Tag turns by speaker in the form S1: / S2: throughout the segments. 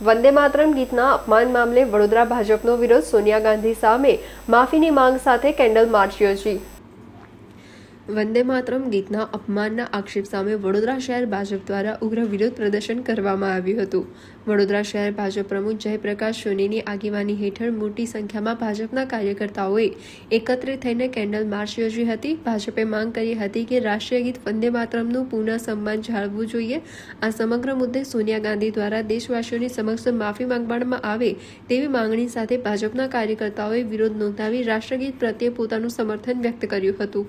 S1: વંદે માતરમ ગીતના અપમાન મામલે વડોદરા ભાજપનો વિરોધ, સોનિયા ગાંધી સામે માફીની માંગ સાથે કેન્ડલ માર્ચ યોજી। વંદે માતરમ ગીતના અપમાનના આક્ષેપ સામે વડોદરા શહેર ભાજપ દ્વારા ઉગ્ર વિરોધ પ્રદર્શન કરવામાં આવ્યું હતું। વડોદરા શહેર ભાજપ પ્રમુખ જયપ્રકાશ સોનીની આગેવાની હેઠળ મોટી સંખ્યામાં ભાજપના કાર્યકર્તાઓએ એકત્રિત થઈને કેન્ડલ માર્ચ યોજી હતી। ભાજપે માંગ કરી હતી કે રાષ્ટ્રીય ગીત વંદે માતરમનું પુનઃ સન્માન જાળવવું જોઈએ। આ સમગ્ર મુદ્દે સોનિયા ગાંધી દ્વારા દેશવાસીઓની સમક્ષ માફી માંગવામાં આવે તેવી માંગણી સાથે ભાજપના કાર્યકર્તાઓએ વિરોધ નોંધાવી રાષ્ટ્રગીત પ્રત્યે પોતાનું સમર્થન વ્યક્ત કર્યું હતું।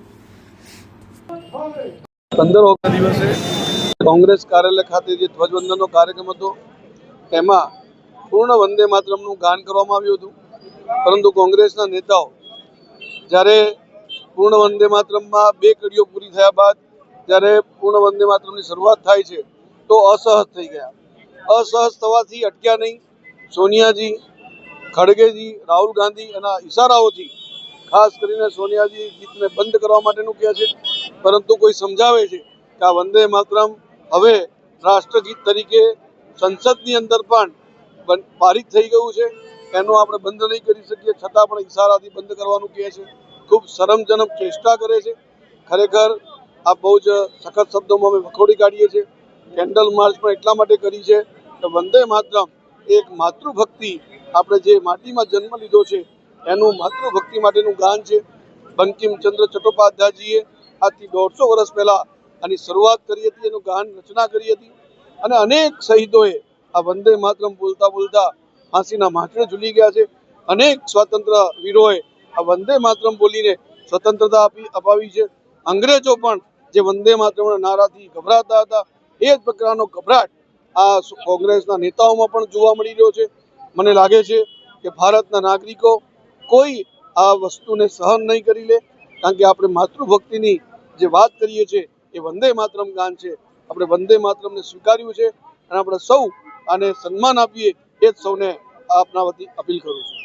S2: 15 ઓગસ્ટ દિવસે કોંગ્રેસ કાર્યાલય ખાતે જે ધ્વજવંદનનો કાર્યક્રમ હતો તેમાં પૂર્ણ વંદે માતરમનું ગાન કરવામાં આવ્યું હતું, પરંતુ કોંગ્રેસના નેતાઓ જ્યારે પૂર્ણ વંદે માતરમમાં 2 કડીઓ પૂરી થયા બાદ જ્યારે પૂર્ણ વંદે માતરમની શરૂઆત થાય છે તો અસહજ થઈ ગયા। અસહજ થવાથી અટક્યા નહીં। સોનિયાજી, ખડગેજી, રાહુલ ગાંધી એના ઈશારાઓથી ખાસ કરીને સોનિયાજી ગીતને બંધ કરવા માટેનું કહે છે, પરંતુ કોઈ સમજાવે છે કે આ વંદે માતરમ હવે રાષ્ટ્રગીત તરીકે સંસદની અંદર પણ પારિત થઈ ગયું છે, એનો આપણે બંધ નહીં કરી શકીએ, છતાં પણ ઈશારાથી બંધ કરવાનું કહે છે। ખૂબ શરમજનક ચેષ્ટા કરે છે। ખરેખર આ બહુ જ સખત શબ્દોમાં અમે વખોડી કાઢીએ છીએ। કેન્ડલ માર્ચ પણ એટલા માટે કરી છે કે વંદે માતરમ એક માતૃભક્તિ, આપણે જે માટીમાં જન્મ લીધો છે એનું માતૃભક્તિ માટેનું ગાન છે। બંકિમચંદ્ર ચટ્ટોપાધ્યાયજીએ આજથી 150 વર્ષ પહેલાં આની શરૂઆત કરી હતી, એનું ગાન રચના કરી હતી, અને અનેક શહીદોએ આ વંદે માતરમ બોલતા બોલતા ફાંસીના માંચડે ઝૂલી ગયા છે। અનેક સ્વાતંત્ર્ય વીરોએ આ વંદે માતરમ બોલીને સ્વતંત્રતા અપાવી છે। અંગ્રેજો પણ જે વંદે માતરમના નારાથી ગભરાતા હતા એ જ પ્રકારનો ગભરાટ આ કોંગ્રેસના નેતાઓમાં પણ જોવા મળી રહ્યો છે। મને લાગે છે કે ભારતના નાગરિકો કોઈ આ વસ્તુને સહન નહીં કરી લે, કારણ કે આપણે માતૃભક્તિની જે વાત કરીએ છીએ એ વંદે માતરમ ગાન છે। આપણે વંદે માતરમને સ્વીકાર્યું છે અને આપણે સૌ આને સન્માન આપીએ એ જ સૌને આપના વતી અપીલ કરું છું।